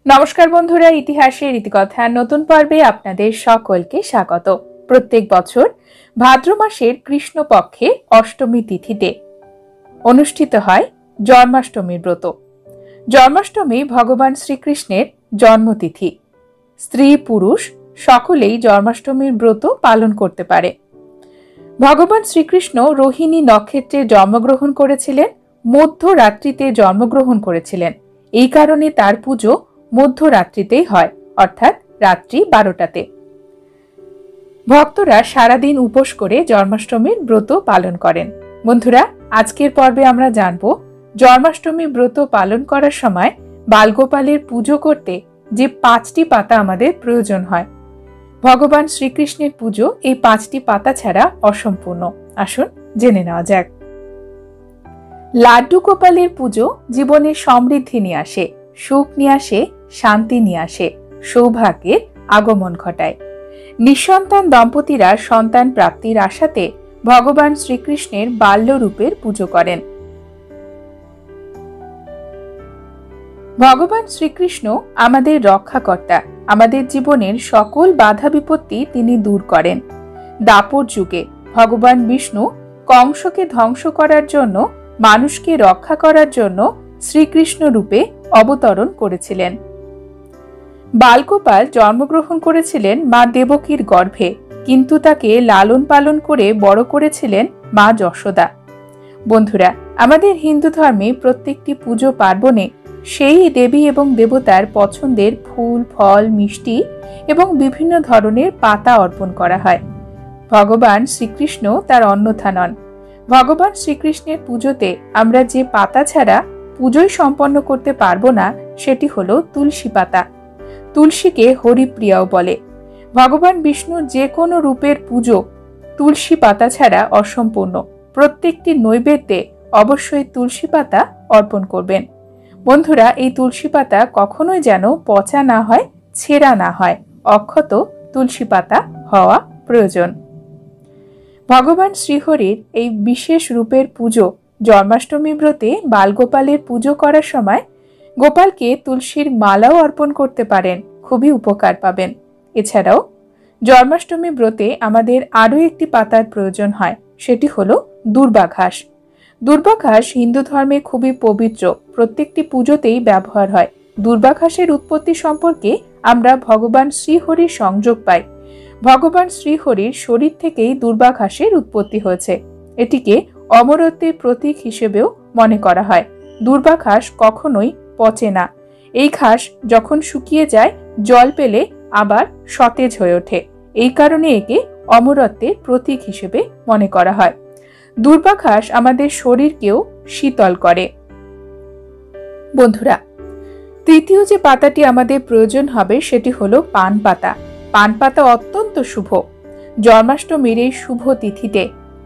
নমস্কার বন্ধুরা, ইতিহাসের রীতিকথার নতুন পর্বে আপনাদের সকলকে স্বাগত। প্রত্যেক বছর ভাদ্র মাসের কৃষ্ণপক্ষে অষ্টমী তিথিতে অনুষ্ঠিত হয় জন্মাষ্টমীর ব্রত। জন্মাষ্টমী ভগবান শ্রীকৃষ্ণের জন্মতিথি। স্ত্রী পুরুষ সকলেই জন্মাষ্টমীর ব্রত পালন করতে পারে। ভগবান শ্রীকৃষ্ণ রোহিণী নক্ষত্রে জন্মগ্রহণ করেছিলেন, মধ্যরাত্রিতে জন্মগ্রহণ করেছিলেন। এই কারণে তার পুজো মধ্যরাত্রিতেই হয়, অর্থাৎ রাত্রি 12টাতে। ভক্তরা সারাদিন উপোস করে জন্মাষ্টমীর ব্রত পালন করেন। বন্ধুরা, আজকের পর্বে আমরা জানব জন্মাষ্টমী ব্রত পালন করার সময় বালগোপালের পুজো করতে যে 5টি পাতা আমাদের প্রয়োজন হয়। ভগবান শ্রীকৃষ্ণের পুজো এই 5টি পাতা ছাড়া অসম্পূর্ণ। আসুন জেনে নেওয়া যাক। লাড্ডু গোপালের পুজো জীবনে সমৃদ্ধি নিয়ে আসে, সুখ নিয়ে আসে, শান্তি নিয়ে আসে, সৌভাগ্যের আগমন ঘটায়। নিঃসন্তান দম্পতিরা সন্তান প্রাপ্তির আশাতে ভগবান শ্রীকৃষ্ণের বাল্যরূপের পুজো করেন। ভগবান শ্রীকৃষ্ণ আমাদের রক্ষাকর্তা। আমাদের জীবনের সকল বাধা বিপত্তি তিনি দূর করেন। দাপর যুগে ভগবান বিষ্ণু কংসকে ধ্বংস করার জন্য, মানুষকে রক্ষা করার জন্য শ্রীকৃষ্ণ রূপে অবতরণ করেছিলেন। বালগোপাল জন্মগ্রহণ করেছিলেন মা দেবকীর গর্ভে, কিন্তু তাকে লালন পালন করে বড় করেছিলেন মা যশোদা। বন্ধুরা, আমাদের হিন্দু ধর্মে প্রত্যেকটি পুজো পার্বণে সেই দেবী এবং দেবতার পছন্দের ফুল, ফল, মিষ্টি এবং বিভিন্ন ধরনের পাতা অর্পণ করা হয়। ভগবান শ্রীকৃষ্ণ তার অন্যথা নন। ভগবান শ্রীকৃষ্ণের পুজোতে আমরা যে পাতা ছাড়া পুজোই সম্পন্ন করতে পারবো না, সেটি হলো তুলসী পাতা। তুলসীকে হরিপ্রিয়াও বলে। ভগবান বিষ্ণুর যে কোনো রূপের পুজো তুলসী পাতা ছাড়া অসম্পূর্ণ। প্রত্যেকটি নৈবেদ্যে অবশ্যই তুলসী পাতা অর্পণ করবেন। বন্ধুরা, এই তুলসী পাতা কখনোই যেন পচা না হয়, ছেঁড়া না হয়, অক্ষত তুলসী পাতা হওয়া প্রয়োজন। ভগবান শ্রীহরির এই বিশেষ রূপের পুজো জন্মাষ্টমী ব্রতে বালগোপালের পুজো করার সময় গোপালকে তুলসীর মালাও অর্পণ করতে পারেন, খুবই উপকার পাবেন। এছাড়াও জন্মাষ্টমী ব্রতে আমাদের আরও একটি পাতার প্রয়োজন হয়, সেটি হলো দূর্বা ঘাস। দূর্বা ঘাস হিন্দু ধর্মে খুবই পবিত্র, প্রত্যেকটি পুজোতেই ব্যবহার হয়। দূর্বা ঘাসের উৎপত্তি সম্পর্কে আমরা ভগবান শ্রীহরির সংযোগ পাই। ভগবান শ্রীহরির শরীর থেকেই দূর্বা ঘাসের উৎপত্তি হয়েছে। এটিকে অমরত্বের প্রতীক হিসেবেও মনে করা হয়। দূর্বা ঘাস কখনোই পচে না। এই ঘাস যখন শুকিয়ে যায়, জল পেলে আবার সতেজ হয়ে ওঠে। এই কারণে একে অমরত্বের প্রতীক হিসেবে মনে করা হয়। দূর্বা ঘাস আমাদের শরীরকেও শীতল করে। বন্ধুরা, তৃতীয় যে পাতাটি আমাদের প্রয়োজন হবে সেটি হলো পান পাতা। পান পাতা অত্যন্ত শুভ। জন্মাষ্টমীর এই শুভ তিথিতে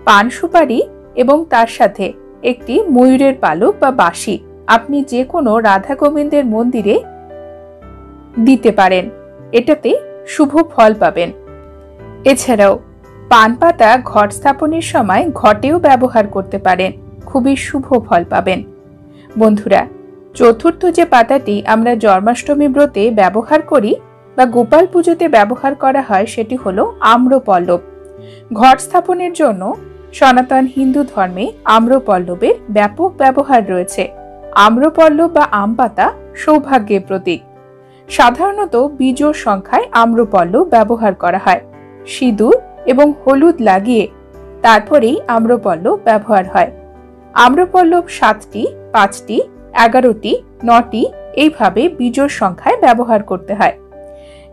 পান সুপারি এবং তার সাথে একটি ময়ূরের পালক বা বাঁশি আপনি যে কোনো রাধা গোবিন্দের মন্দিরে দিতে পারেন। এটাতে শুভ ফল পাবেন। এছাড়াও পান পাতা ঘট স্থাপনের সময় ঘটেও ব্যবহার করতে পারেন, খুবই শুভ ফল পাবেন। বন্ধুরা, চতুর্থ যে পাতাটি আমরা জন্মাষ্টমী ব্রতে ব্যবহার করি বা গোপাল পুজোতে ব্যবহার করা হয় সেটি হলো আম্রপল্লব। ঘট স্থাপনের জন্য সনাতন হিন্দু ধর্মে আম্রপল্লবের ব্যাপক ব্যবহার রয়েছে। আম্রপল্লব বা আম পাতা সৌভাগ্যের প্রতীক। সাধারণত বিজোড় সংখ্যায় আম্রপল্লব ব্যবহার করা হয়। সিঁদুর এবং হলুদ লাগিয়ে তারপরেই আম্রপল্লব ব্যবহার হয়। আম্রপল্লব 7টি, 5টি, 11টি, 9টি এইভাবে বিজোড় সংখ্যায় ব্যবহার করতে হয়।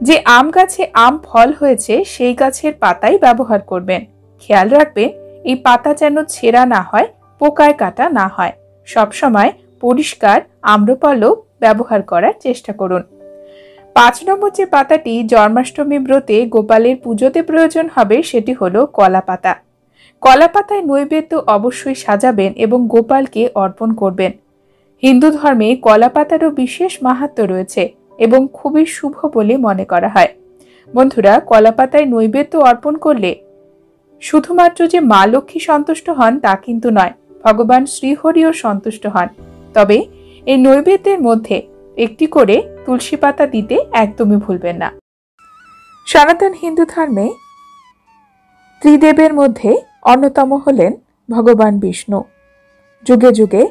যে আম গাছে আম ফল হয়েছে সেই গাছের পাতাই ব্যবহার করবেন। খেয়াল রাখবেন এই পাতা যেন ছেঁড়া না হয়, পোকায় কাটা না হয়। সবসময় পরিষ্কার আম্রপল্লব ব্যবহার করার চেষ্টা করুন। 5 নম্বর যে পাতাটি জন্মাষ্টমী ব্রতে গোপালের পুজোতে প্রয়োজন হবে সেটি হলো কলা পাতা। কলা পাতায় নৈবেদ্য অবশ্যই সাজাবেন এবং গোপালকে অর্পণ করবেন। হিন্দু ধর্মে কলা পাতারও বিশেষ মাহাত্ম্য রয়েছে এবং খুবই শুভ বলে মনে করা হয়। বন্ধুরা, কলা পাতায় নৈবেদ্য অর্পণ করলে শুধুমাত্র যে মা লক্ষ্মী সন্তুষ্ট হন তা কিন্তু নয়, ভগবান শ্রীহরিও সন্তুষ্ট হন। তবে এই নৈবেদ্যের মধ্যে একটি করে তুলসী পাতা দিতে একদমই ভুলবেন না। সনাতন হিন্দু ধর্মে ত্রিদেবের মধ্যে অন্যতম হলেন ভগবান বিষ্ণু। যুগে যুগে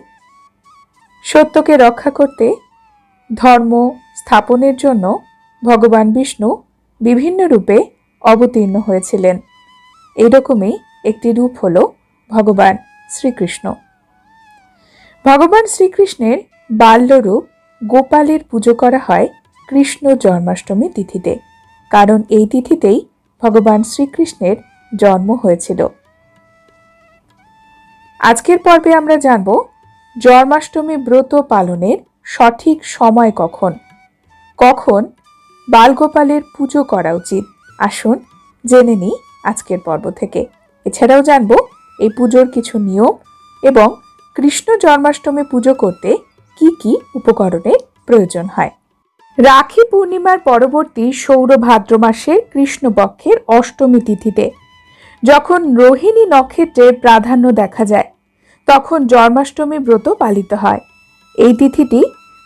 সত্যকে রক্ষা করতে, ধর্ম স্থাপনের জন্য ভগবান বিষ্ণু বিভিন্ন রূপে অবতীর্ণ হয়েছিলেন। এইরকমই একটি রূপ হল ভগবান শ্রীকৃষ্ণ। ভগবান শ্রীকৃষ্ণের বাল্যরূপ গোপালের পুজো করা হয় কৃষ্ণ জন্মাষ্টমী তিথিতে, কারণ এই তিথিতেই ভগবান শ্রীকৃষ্ণের জন্ম হয়েছিল। আজকের পর্বে আমরা জানব জন্মাষ্টমী ব্রত পালনের সঠিক সময় কখন, কখন বালগোপালের পুজো করা উচিত। আসুন জেনে নিই আজকের পর্ব থেকে। এছাড়াও জানব এই পুজোর কিছু নিয়ম এবং কৃষ্ণ জন্মাষ্টমী পুজো করতে কি কি উপকরণের প্রয়োজন হয়। রাখি পূর্ণিমার পরবর্তী সৌর ভাদ্র মাসের কৃষ্ণপক্ষের অষ্টমী তিথিতে যখন রোহিণী নক্ষত্রের প্রাধান্য দেখা যায়, তখন জন্মাষ্টমী ব্রত পালিত হয়। এই তিথিটি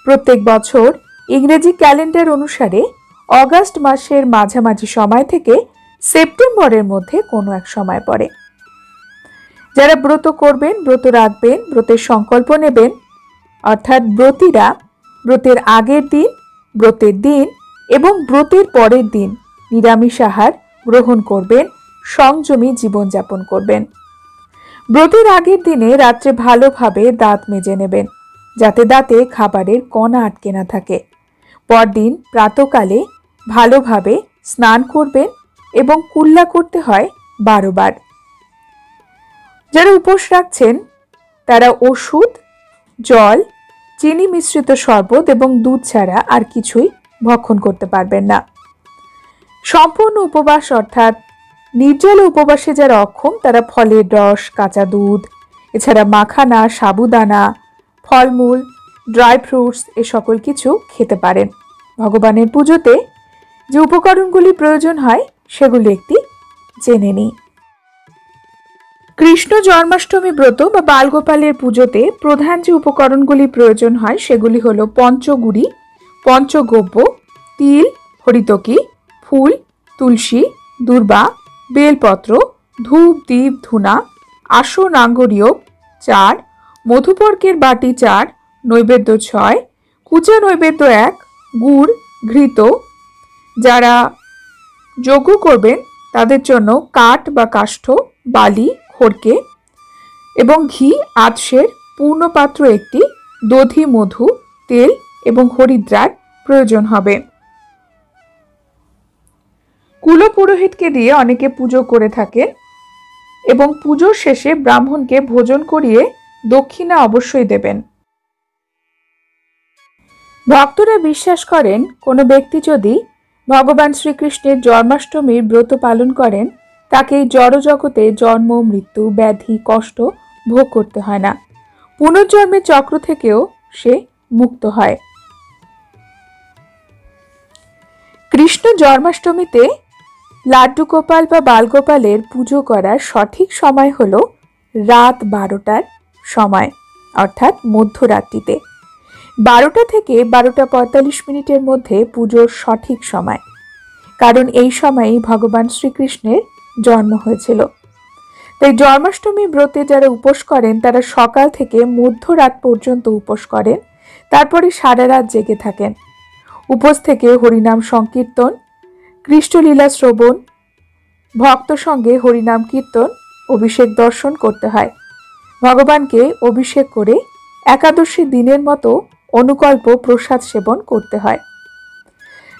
প্রত্যেক বছর ইংরেজি ক্যালেন্ডার অনুসারে অগাস্ট মাসের মাঝামাঝি সময় থেকে সেপ্টেম্বরের মধ্যে কোনো এক সময় পড়ে। যারা ব্রত করবেন, ব্রত রাখবেন, ব্রতের সংকল্প নেবেন, অর্থাৎ ব্রতীরা ব্রতের আগের দিন, ব্রতের দিন এবং ব্রতের পরের দিন নিরামিষ আহার গ্রহণ করবেন, সংযমী জীবনযাপন করবেন। ব্রতের আগের দিনে রাত্রে ভালোভাবে দাঁত মেজে নেবেন, যাতে দাঁতে খাবারের কণা আটকে না থাকে। পরদিন প্রাতকালে ভালোভাবে স্নান করবেন এবং কুল্লা করতে হয় 12 বার। যারা উপোস রাখছেন তারা ওষুধ, জল, চিনি মিশ্রিত শরবত এবং দুধ ছাড়া আর কিছুই ভক্ষণ করতে পারবেন না। সম্পূর্ণ উপবাস অর্থাৎ নির্জল উপবাসে যারা অক্ষম তারা ফলের রস, কাঁচা দুধ, এছাড়া মাখানা, সাবুদানা, ফলমূল, ড্রাই ফ্রুটস এ সকল কিছু খেতে পারেন। ভগবানের পুজোতে যে উপকরণগুলি প্রয়োজন হয় সেগুলি একটি জেনে নিই। কৃষ্ণ জন্মাষ্টমী ব্রত বা বালগোপালের পুজোতে প্রধান যে উপকরণগুলি প্রয়োজন হয় সেগুলি হলো পঞ্চগুড়ি, পঞ্চগব্য, তিল, হরিতকি, ফুল, তুলসী, দূর্বা, বেলপত্র, ধূপ, দীপ, ধূনা, আসন, আঙ্গুরীয় 4, মধুপর্কের বাটি 4, নৈবেদ্য 6, কুচা নৈবেদ্য 1, গুড়, ঘৃত। যারা যজ্ঞ করবেন তাদের জন্য কাঠ বা কাষ্ঠ, বালি, খড়কে এবং ঘি আতসের পূর্ণপাত্র একটি, দধি, মধু, তেল এবং হরিদ্রার প্রয়োজন হবে। কুলপুরোহিতকে দিয়ে অনেকে পুজো করে থাকেন এবং পুজোর শেষে ব্রাহ্মণকে ভোজন করিয়ে দক্ষিণা অবশ্যই দেবেন। ভক্তরা বিশ্বাস করেন কোনো ব্যক্তি যদি ভগবান শ্রীকৃষ্ণের জন্মাষ্টমীর ব্রত পালন করেন তাকে জড়জগতে জন্ম, মৃত্যু, ব্যাধি, কষ্ট ভোগ করতে হয় না। পুনর্জন্মের চক্র থেকেও সে মুক্ত হয়। কৃষ্ণ জন্মাষ্টমীতে লাড্ডু গোপাল বা বালগোপালের পুজো করার সঠিক সময় হল রাত 12টার সময়, অর্থাৎ মধ্যরাত্রিতে। 12টা থেকে 12:45 মধ্যে পুজোর সঠিক সময়, কারণ এই সময়েই ভগবান শ্রীকৃষ্ণের জন্ম হয়েছিল। তাই জন্মাষ্টমী ব্রতে যারা উপোস করেন তারা সকাল থেকে মধ্যরাত পর্যন্ত উপোস করেন, তারপরে সারা রাত জেগে থাকেন। উপোস থেকে হরিনাম সংকীর্তন, কৃষ্ণলীলা শ্রবণ, ভক্ত সঙ্গে হরিনাম কীর্তন, অভিষেক দর্শন করতে হয়। ভগবানকে অভিষেক করে একাদশী দিনের মতো অনুকল্প প্রসাদ সেবন করতে হয়।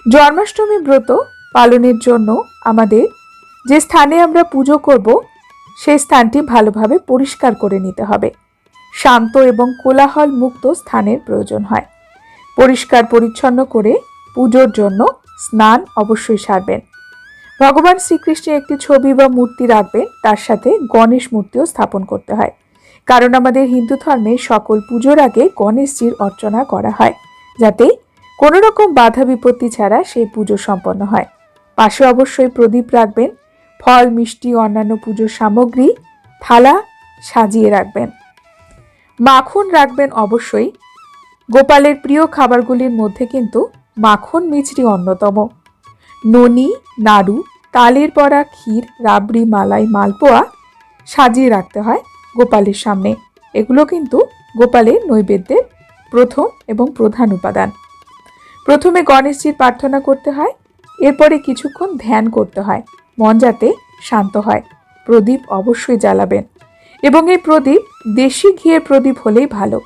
জন্মাষ্টমী ব্রত পালনের জন্য আমাদের যে স্থানে আমরা পুজো করব সেই স্থানটি ভালোভাবে পরিষ্কার করে নিতে হবে। শান্ত এবং কোলাহল মুক্ত স্থানের প্রয়োজন হয়। পরিষ্কার পরিচ্ছন্ন করে পুজোর জন্য স্নান অবশ্যই সারবেন। ভগবান শ্রীকৃষ্ণের একটি ছবি বা মূর্তি রাখবেন, তার সাথে গণেশ মূর্তিও স্থাপন করতে হয়, কারণ আমাদের হিন্দু ধর্মে সকল পুজোর আগে গণেশজির অর্চনা করা হয়, যাতে কোনো রকম বাধা বিপত্তি ছাড়া সেই পুজো সম্পন্ন হয়। পাশে অবশ্যই প্রদীপ রাখবেন, ফল, মিষ্টি, অন্যান্য পুজোর সামগ্রী, থালা সাজিয়ে রাখবেন। মাখন রাখবেন অবশ্যই। গোপালের প্রিয় খাবারগুলির মধ্যে কিন্তু মাখন মিছরি অন্যতম। ননি, নাড়ু, তালের বড়া, ক্ষীর, রাবড়ি, মালাই, মালপোয়া সাজিয়ে রাখতে হয় গোপালের সামনে। এগুলো কিন্তু গোপালের নৈবেদ্যের প্রথম এবং প্রধান উপাদান। প্রথমে গণেশজির প্রার্থনা করতে হয়, এরপরে কিছুক্ষণ ধ্যান করতে হয়, মন যাতে শান্ত হয়। প্রদীপ অবশ্যই জ্বালাবেন এবং এই প্রদীপ দেশি ঘিয়ের প্রদীপ হলেই ভালো।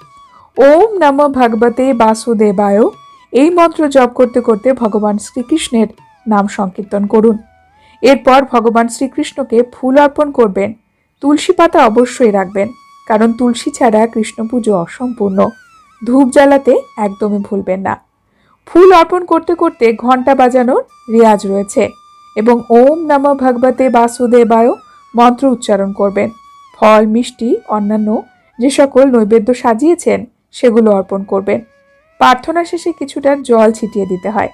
ওম নমঃ ভগবতে বাসুদেবায় এই মন্ত্র জপ করতে করতে ভগবান শ্রীকৃষ্ণের নাম সংকীর্তন করুন। এরপর ভগবান শ্রীকৃষ্ণকে ফুল অর্পণ করবেন। তুলসী পাতা অবশ্যই রাখবেন, কারণ তুলসী ছাড়া কৃষ্ণ পুজো অসম্পূর্ণ। ধূপ জ্বালাতে একদমই ভুলবেন না। ফুল অর্পণ করতে করতে ঘণ্টা বাজানোর রেয়াজ রয়েছে এবং ওম নমঃ ভগবতে বাসুদেবায় মন্ত্র উচ্চারণ করবেন। ফল, মিষ্টি, অন্যান্য যে সকল নৈবেদ্য সাজিয়েছেন সেগুলো অর্পণ করবেন। প্রার্থনা শেষে কিছুটা জল ছিটিয়ে দিতে হয়।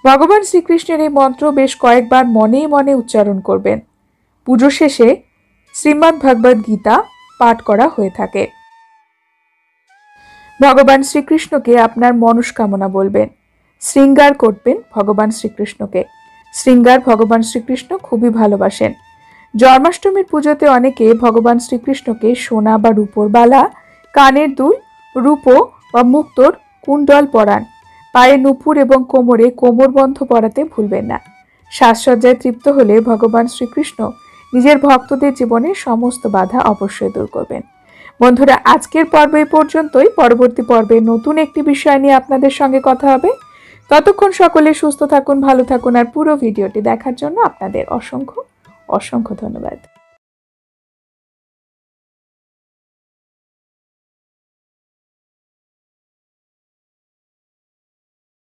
ভগবান শ্রীকৃষ্ণের এই মন্ত্র বেশ কয়েকবার মনে মনে উচ্চারণ করবেন। পুজো শেষে শ্রীমদ্ ভগবদ গীতা পাঠ করা হয়ে থাকে। ভগবান শ্রীকৃষ্ণকে আপনার মনস্কামনা বলবেন। শৃঙ্গার করবেন ভগবান শ্রীকৃষ্ণকে। শৃঙ্গার ভগবান শ্রীকৃষ্ণ খুবই ভালোবাসেন। জন্মাষ্টমীর পুজোতে অনেকে ভগবান শ্রীকৃষ্ণকে সোনা বা রূপোর বালা, কানের দুল, রূপো বা মুক্তোর কুণ্ডল পরান। পায়ে নুপুর এবং কোমরে কোমরবন্ধ পরাতে ভুলবেন না। সাজসজ্জায় তৃপ্ত হলে ভগবান শ্রীকৃষ্ণ নিজের ভক্তদের জীবনের সমস্ত বাধা অবশ্যই দূর করবেন। বন্ধুরা, আজকের পর্ব এই পর্যন্তই। পরবর্তী পর্বে নতুন একটি বিষয় নিয়ে আপনাদের সঙ্গে কথা হবে। ততক্ষণ সকলে সুস্থ থাকুন, ভালো থাকুন, আর পুরো ভিডিওটি দেখার জন্য আপনাদের অসংখ্য অসংখ্য ধন্যবাদ।